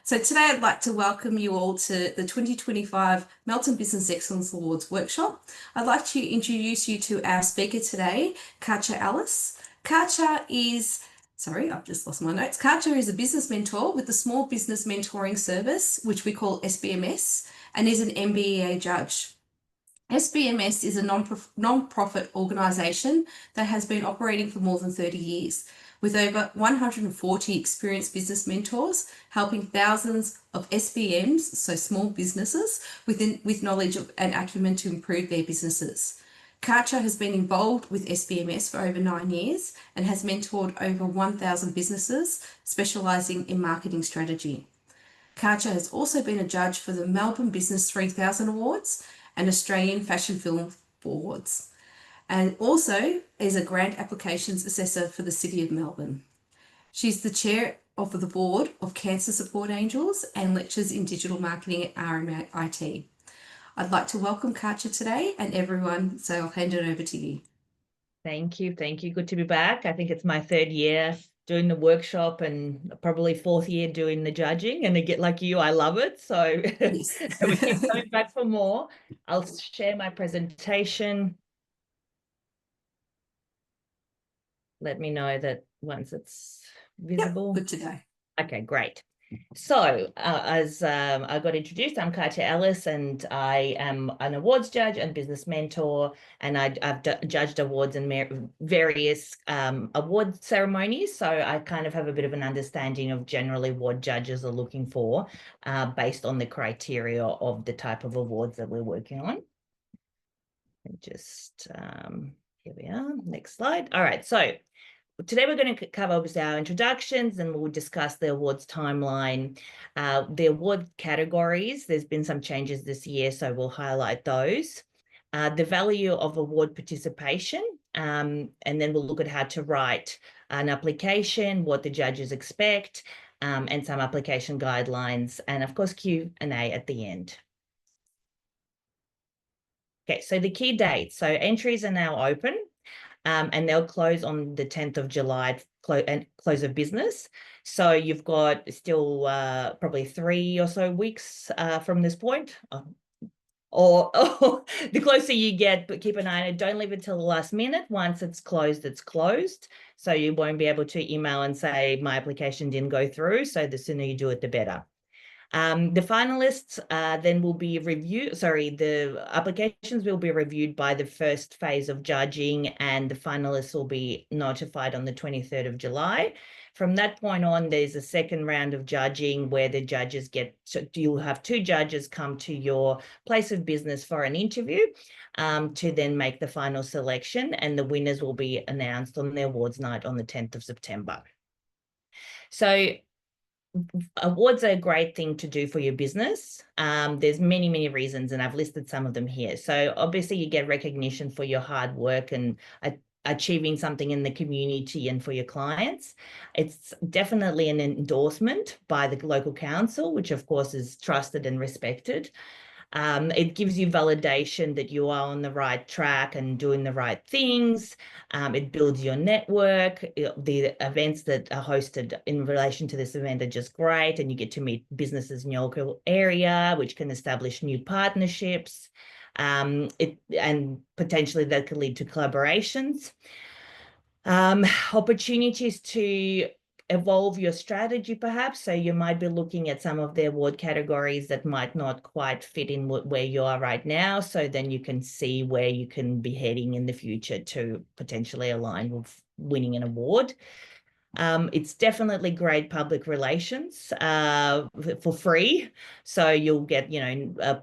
So today I'd like to welcome you all to the 2025 Melton Business Excellence Awards workshop. I'd like to introduce you to our speaker today, Katja Alice. Katja is, sorry, I've just lost my notes. Katja is a business mentor with the Small Business Mentoring Service, which we call SBMS, and is an MBEA judge. SBMS is a non-profit organisation that has been operating for more than 30 years, with over 140 experienced business mentors helping thousands of SBMs, so small businesses, with knowledge and acumen to improve their businesses. Katja has been involved with SBMS for over 9 years and has mentored over 1,000 businesses, specialising in marketing strategy. Katja has also been a judge for the Melbourne Business 3000 Awards and Australian Fashion Film Awards, and also is a grant applications assessor for the City of Melbourne. She's the chair of the board of Cancer Support Angels and lectures in digital marketing at RMIT. I'd like to welcome Katja today and everyone, so I'll hand it over to you. Thank you. Good to be back. I think it's my 3rd year doing the workshop and probably 4th year doing the judging, and again, like you, I love it. So Yes. we keep coming back for more. I'll share my presentation. Let me know that once it's visible. Yep, good to go. Okay, great. So as I got introduced, I'm Katja Alice, and I am an awards judge and business mentor, and I've judged awards in various award ceremonies, so I kind of have a bit of an understanding of generally what judges are looking for based on the criteria of the type of awards that we're working on. And just here we are, next slide. All right, so today we're going to cover obviously our introductions, and we'll discuss the awards timeline, the award categories. There's been some changes this year, so we'll highlight those. The value of award participation, and then we'll look at how to write an application, what the judges expect, and some application guidelines, and of course Q&A at the end. Okay, so the key dates. So entries are now open. And they'll close on the 10th of July, close of business. So you've got still probably 3 or so weeks from this point. Or the closer you get, but keep an eye on it. Don't leave it till the last minute. Once it's closed, it's closed. So you won't be able to email and say, my application didn't go through. So the sooner you do it, the better. The finalists then will be the applications will be reviewed by the first phase of judging, and the finalists will be notified on the 23rd of July. From that point on, there's a second round of judging where the judges you'll have 2 judges come to your place of business for an interview to then make the final selection, and the winners will be announced on the awards night on the 10th of September. So awards are a great thing to do for your business. There's many reasons, and I've listed some of them here. So obviously you get recognition for your hard work and achieving something in the community and for your clients. It's definitely an endorsement by the local council, which of course is trusted and respected. It gives you validation that you are on the right track and doing the right things. It builds your network. The events that are hosted in relation to this event are just great, and you get to meet businesses in your local area, which can establish new partnerships. And potentially that could lead to collaborations. Opportunities to evolve your strategy, perhaps. So you might be looking at some of the award categories that might not quite fit in where you are right now. So then you can see where you can be heading in the future to potentially align with winning an award. It's definitely great public relations for free. So you'll get,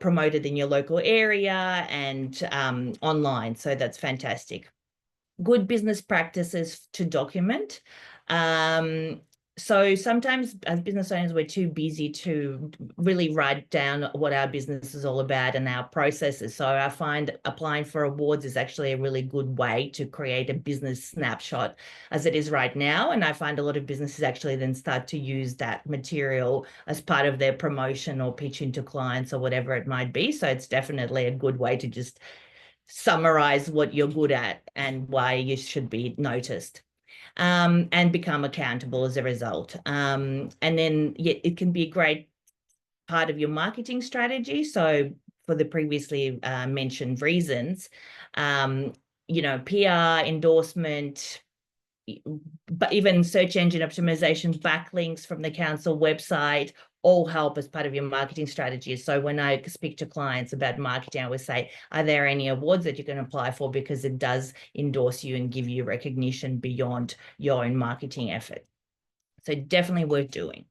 promoted in your local area and online. So that's fantastic. Good business practices to document. So sometimes as business owners, we're too busy to really write down what our business is all about and our processes. So I find applying for awards is actually a really good way to create a business snapshot as it is right now. And I find a lot of businesses actually then start to use that material as part of their promotion or pitching to clients or whatever it might be. So it's definitely a good way to just summarize what you're good at and why you should be noticed. And become accountable as a result. And then it can be a great part of your marketing strategy. So for the previously mentioned reasons, PR, endorsement, but even search engine optimization, backlinks from the council website, all help as part of your marketing strategy. So when I speak to clients about marketing, I always say, are there any awards that you can apply for? Because it does endorse you and give you recognition beyond your own marketing effort. So definitely worth doing.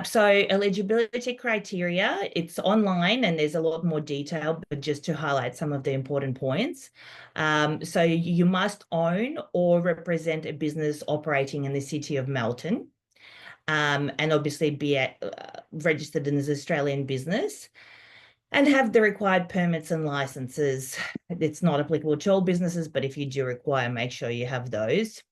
So eligibility criteria, it's online and there's a lot more detail, but just to highlight some of the important points. So you must own or represent a business operating in the city of Melton, and obviously be registered as an Australian business and have the required permits and licenses. It's not applicable to all businesses, but if you do require, make sure you have those.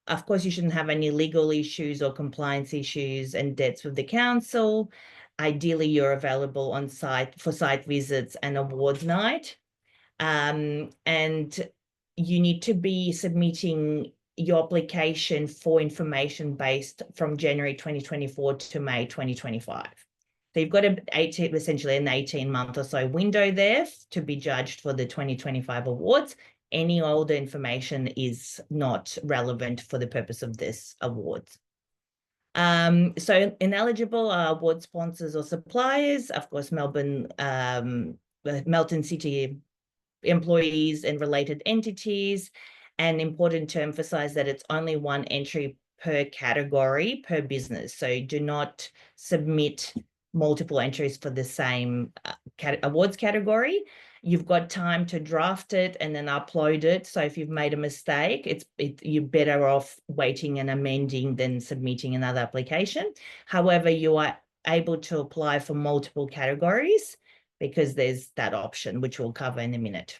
Of course, you shouldn't have any legal issues or compliance issues and debts with the council. Ideally, you're available on site for site visits and awards night. And you need to be submitting your application for information based from January 2024 to May 2025. So you've got essentially an 18-month or so window there to be judged for the 2025 awards. Any older information is not relevant for the purpose of this awards. So ineligible are award sponsors or suppliers, of course, Melton City employees and related entities. And important to emphasize that it's only one entry per category per business. So do not submit multiple entries for the same awards category. You've got time to draft it and then upload it. So if you've made a mistake, you're better off waiting and amending than submitting another application. However, you are able to apply for multiple categories because there's that option, which we'll cover in a minute.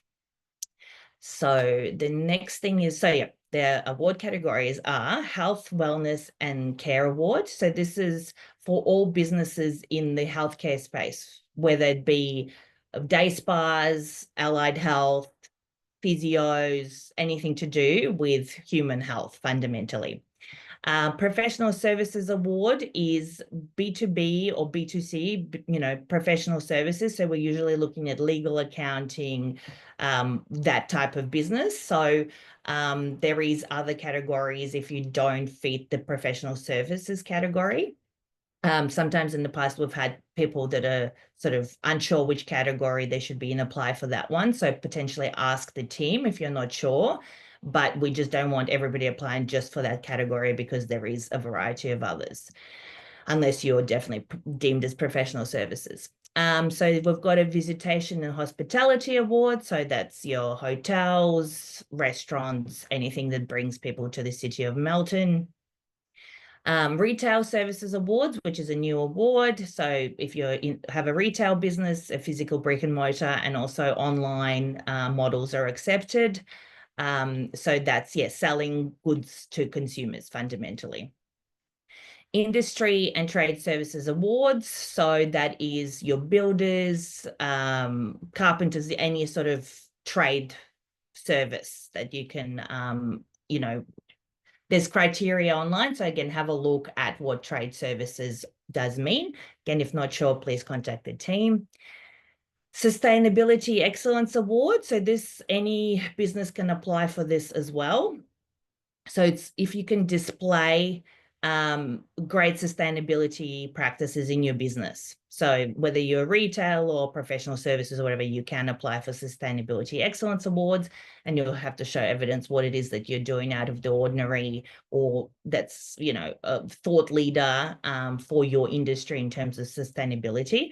So the next thing is, the award categories are health, wellness, and care awards. So this is for all businesses in the healthcare space, whether it be day spas, allied health, physios, anything to do with human health fundamentally. Professional Services Award is B2B or B2C, professional services. So we're usually looking at legal, accounting, that type of business. So there is other categories if you don't fit the professional services category. Sometimes in the past, we've had people that are sort of unsure which category they should be in, apply for that one. So potentially ask the team if you're not sure, but we just don't want everybody applying just for that category because there is a variety of others, unless you're definitely deemed as professional services. So we've got a Visitation and Hospitality Award. So that's your hotels, restaurants, anything that brings people to the city of Melton. Retail Services Awards, which is a new award. So if you have a retail business, a physical brick and mortar, and also online models are accepted. So that's, selling goods to consumers fundamentally. Industry and Trade Services Awards. So that is your builders, carpenters, any sort of trade service that you can, there's criteria online. So again, have a look at what trade services does mean. Again, if not sure, please contact the team. Sustainability Excellence Award. So any business can apply for this as well. So it's if you can display great sustainability practices in your business. So whether you're retail or professional services or whatever, you can apply for Sustainability Excellence Awards, and you'll have to show evidence what it is that you're doing out of the ordinary, or that's, a thought leader for your industry in terms of sustainability.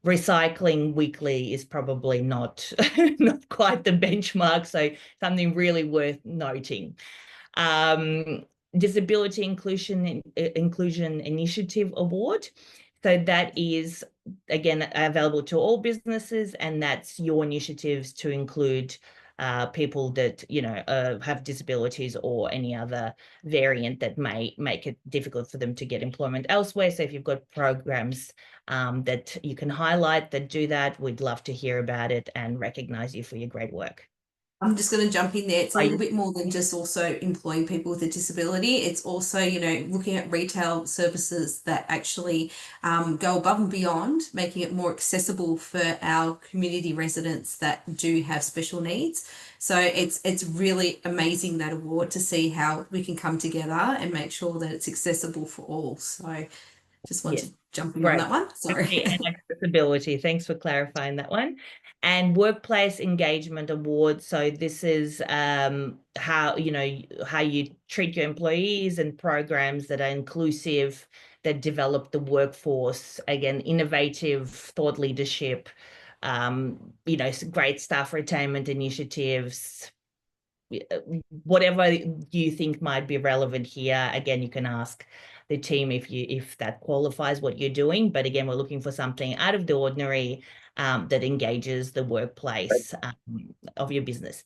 Recycling weekly is probably not, not quite the benchmark, so something really worth noting. Disability Inclusion Initiative Award. So that is, again, available to all businesses, and that's your initiatives to include people that, have disabilities or any other variant that may make it difficult for them to get employment elsewhere. So if you've got programs that you can highlight that do that, we'd love to hear about it and recognize you for your great work. I'm just going to jump in there. It's a Are little you? bit more than just also employing people with a disability. It's also, looking at retail services that actually go above and beyond, making it more accessible for our community residents that do have special needs. So it's really amazing, that award, to see how we can come together and make sure that it's accessible for all. So just want Yeah. to jump in on Great. that one. Sorry. Safety and accessibility. Thanks for clarifying that one. And workplace engagement award. So this is how how you treat your employees and programs that are inclusive, that develop the workforce. Again, innovative thought leadership, great staff retainment initiatives, whatever you think might be relevant here. Again, you can ask the team if that qualifies what you're doing. But again, we're looking for something out of the ordinary that engages the workplace of your business.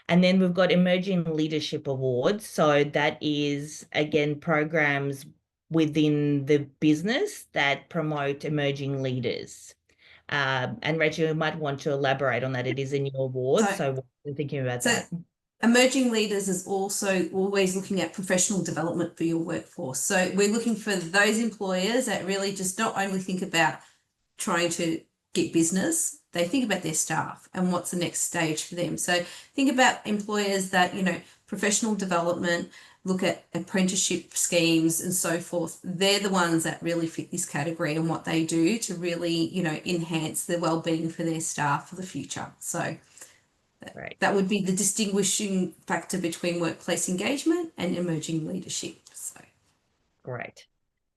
And then we've got Emerging Leadership Awards. So that is, again, programs within the business that promote emerging leaders. And Rachel, you might want to elaborate on that. It is in your award. So, So what are you thinking about so that? emerging leaders is also always looking at professional development for your workforce. So we're looking for those employers that really just not only think about trying to get business, they think about their staff and what's the next stage for them. So think about employers that, professional development, look at apprenticeship schemes and so forth. They're the ones that really fit this category, and what they do to really, enhance the well-being for their staff for the future. So Right. that would be the distinguishing factor between workplace engagement and emerging leadership. So Great.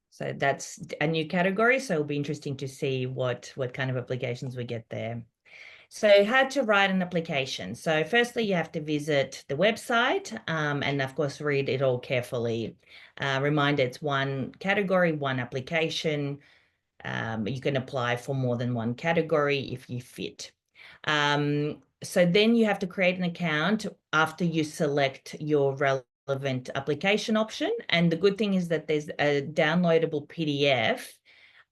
So that's a new category. So it'll be interesting to see what kind of applications we get there. So how to write an application. So firstly, you have to visit the website and of course, read it all carefully. Reminder, it's one category, one application. You can apply for more than one category if you fit. So then you have to create an account after you select your relevant application option. And the good thing is that there's a downloadable PDF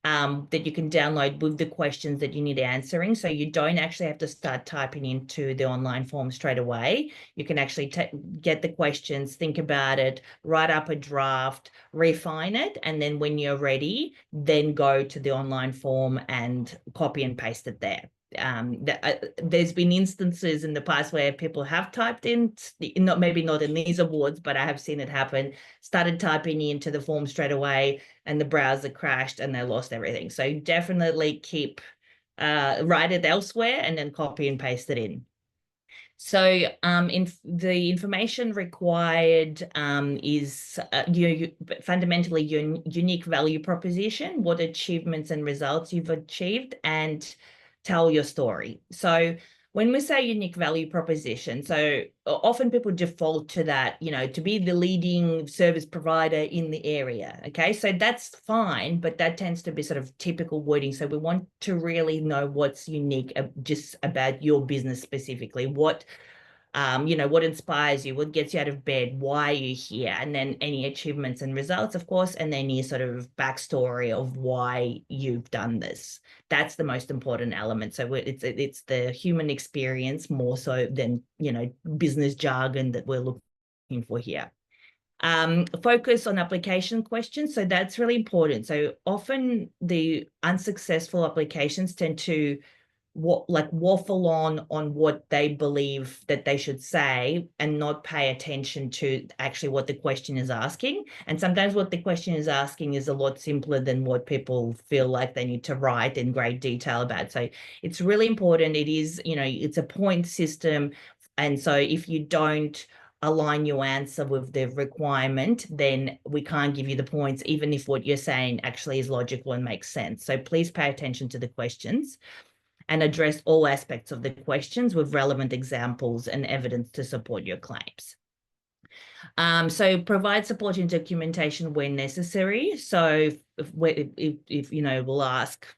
that you can download with the questions that you need answering. So you don't actually have to start typing into the online form straight away. You can actually get the questions, think about it, write up a draft, refine it, and then when you're ready, then go to the online form and copy and paste it there. There's been instances in the past where people have typed in, maybe not in these awards, but I have seen it happen, started typing into the form straight away, and the browser crashed and they lost everything. So definitely keep write it elsewhere and then copy and paste it in. So in the information required is fundamentally your unique value proposition, what achievements and results you've achieved, and tell your story. So when we say unique value proposition, so often people default to that, to be the leading service provider in the area. Okay, so that's fine, but that tends to be sort of typical wording. So we want to really know what's unique just about your business specifically. What what inspires you, what gets you out of bed, why are you here, and then any achievements and results, of course, and then your sort of backstory of why you've done this. That's the most important element. So it's the human experience more so than business jargon that we're looking for here. Focus on application questions. So that's really important. So often the unsuccessful applications tend to waffle on what they believe that they should say and not pay attention to actually what the question is asking. And sometimes what the question is asking is a lot simpler than what people feel like they need to write in great detail about. So it's really important. It is, it's a point system. And so if you don't align your answer with the requirement, then we can't give you the points, even if what you're saying actually is logical and makes sense. So please pay attention to the questions and address all aspects of the questions with relevant examples and evidence to support your claims. So provide supporting documentation when necessary. So if we'll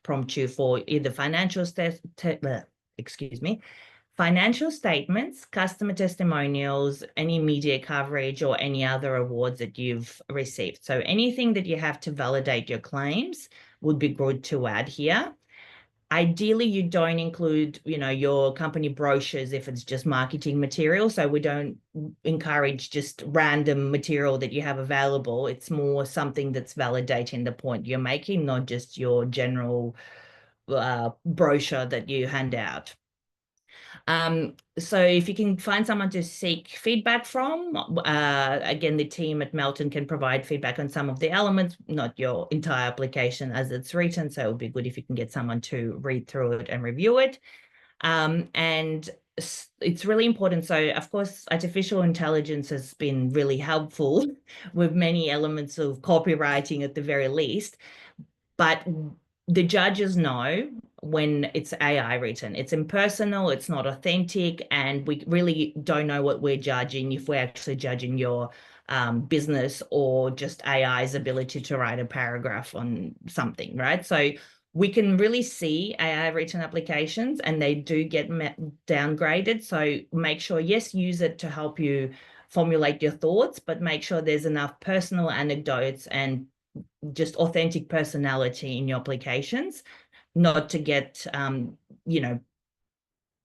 prompt you for either financial statements, customer testimonials, any media coverage, or any other awards that you've received. So anything that you have to validate your claims would be good to add here. Ideally, you don't include, your company brochures if it's just marketing material. So we don't encourage just random material that you have available. It's more something that's validating the point you're making, not just your general brochure that you hand out. So if you can find someone to seek feedback from, again, the team at Melton can provide feedback on some of the elements, not your entire application as it's written. So it would be good if you can get someone to read through it and review it. And it's really important. So, of course, artificial intelligence has been really helpful with many elements of copywriting at the very least. But the judges know when it's AI written, it's impersonal, it's not authentic, and we really don't know what we're judging, if we're actually judging your business or just AI's ability to write a paragraph on something, right? So we can really see AI written applications and they do get downgraded. So make sure, yes, use it to help you formulate your thoughts, but make sure there's enough personal anecdotes and just authentic personality in your applications, not to get,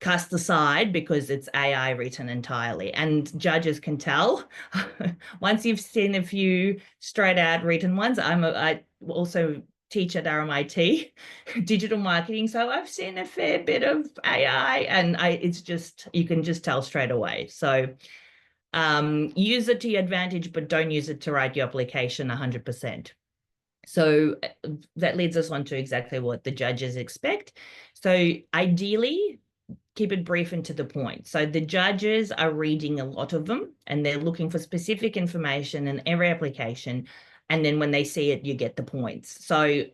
cast aside because it's AI written entirely. And judges can tell once you've seen a few straight out written ones. I also teach at RMIT digital marketing, so I've seen a fair bit of AI, and it's just, you can just tell straight away. So use it to your advantage, but don't use it to write your application 100%. So that leads us on to exactly what the judges expect. So ideally, keep it brief and to the point. So the judges are reading a lot of them and they're looking for specific information in every application. And then when they see it, you get the points. So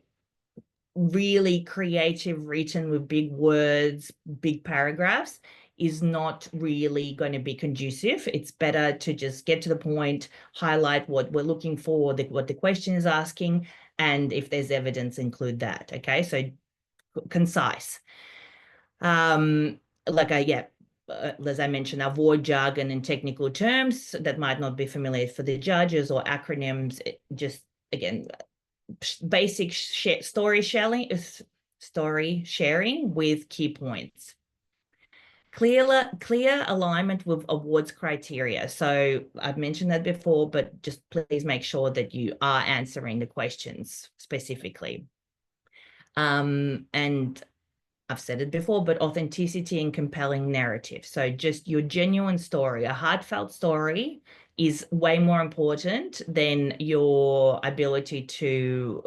really creative written with big words, big paragraphs is not really going to be conducive. It's better to just get to the point, highlight what we're looking for, what the question is asking, and if there's evidence, include that. Okay, so concise. As I mentioned, avoid jargon and technical terms that might not be familiar for the judges, or acronyms. Just, again, basic story sharing with key points. Clear alignment with awards criteria. So I've mentioned that before, but just please make sure that you are answering the questions specifically. And I've said it before, but authenticity and compelling narrative. So just your genuine story, a heartfelt story is way more important than your ability to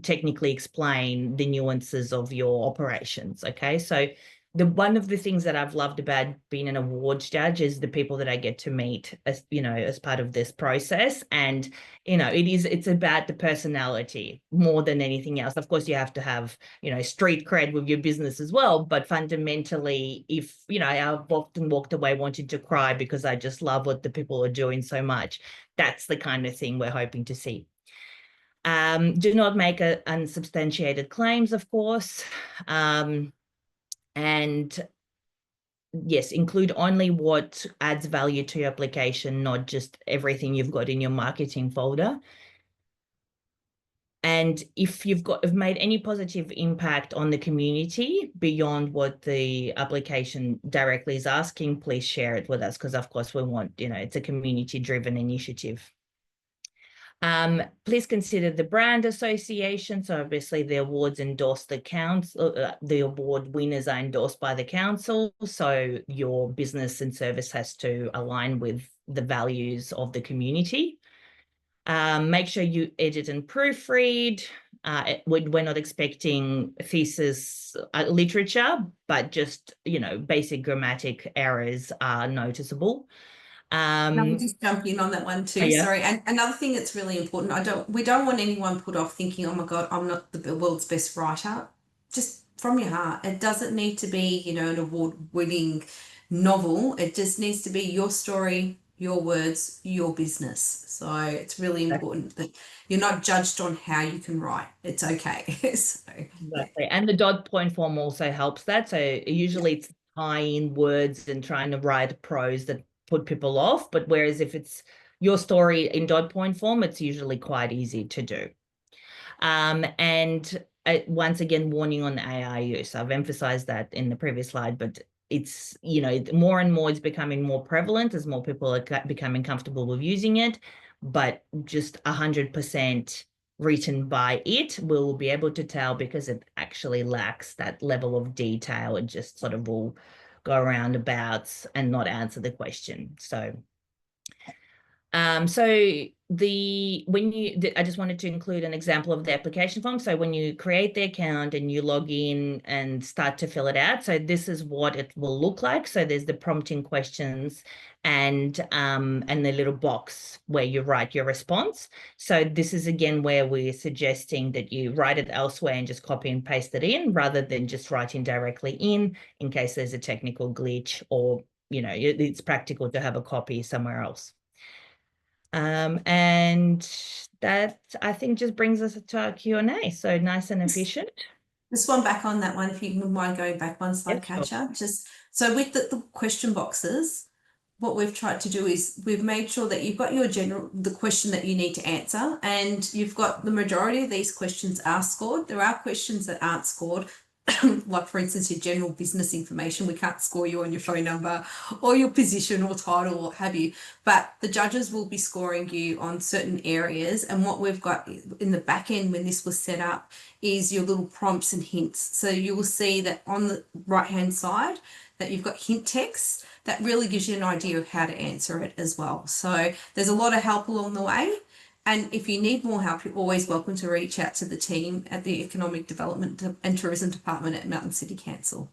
technically explain the nuances of your operations. Okay, so one of the things that I've loved about being an awards judge is the people that I get to meet as part of this process. And it's about the personality more than anything else. Of course, you have to have street cred with your business as well, but fundamentally, if I've often walked away wanting to cry because I just love what the people are doing so much. That's the kind of thing we're hoping to see. Do not make unsubstantiated claims, of course. And yes, include only what adds value to your application, not just everything you've got in your marketing folder. And if you've made any positive impact on the community beyond what the application directly is asking, please share it with us, because of course we want, it's a community-driven initiative. Please consider the brand association. So obviously the awards endorse the council, the award winners are endorsed by the council. So your business and service has to align with the values of the community. Make sure you edit and proofread. We're not expecting thesis literature, but just, basic grammatic errors are noticeable. Let me just jump in on that one too. Yeah. Sorry. And another thing that's really important, we don't want anyone put off thinking, oh my God, I'm not the world's best writer. Just from your heart. It doesn't need to be, an award-winning novel. It just needs to be your story, your words, your business. So it's really important that you're not judged on how you can write. It's okay. Exactly. And the dot point form also helps that. So usually it's tying words and trying to write prose that put people off. But whereas if it's your story in dot point form, it's usually quite easy to do. And once again, warning on AI use. I've emphasized that in the previous slide, but it's, more and more it's becoming more prevalent as more people are becoming comfortable with using it, but just 100% written by it, we'll be able to tell because it actually lacks that level of detail. It just sort of will go around abouts and not answer the question. So I just wanted to include an example of the application form. So when you create the account and you log in and start to fill it out, so this is what it will look like. So there's the prompting questions and the little box where you write your response. So this is again where we're suggesting that you write it elsewhere and just copy and paste it in rather than just writing directly in case there's a technical glitch or, it's practical to have a copy somewhere else. And that, I think, just brings us to our Q&A. So nice and efficient. Just one back on that one, if you wouldn't mind going back one slide, Yep, sure. Katja. Just so with the question boxes, what we've tried to do is we've made sure that you've got the question that you need to answer, and you've got the majority of these questions are scored. There are questions that aren't scored, like for instance, your general business information. We can't score you on your phone number or your position or title or what have you, but the judges will be scoring you on certain areas. And what we've got in the back end when this was set up is your little prompts and hints. So you will see that on the right hand side that you've got hint text that really gives you an idea of how to answer it as well. So there's a lot of help along the way. And if you need more help, you're always welcome to reach out to the team at the Economic Development and Tourism Department at Melton City Council.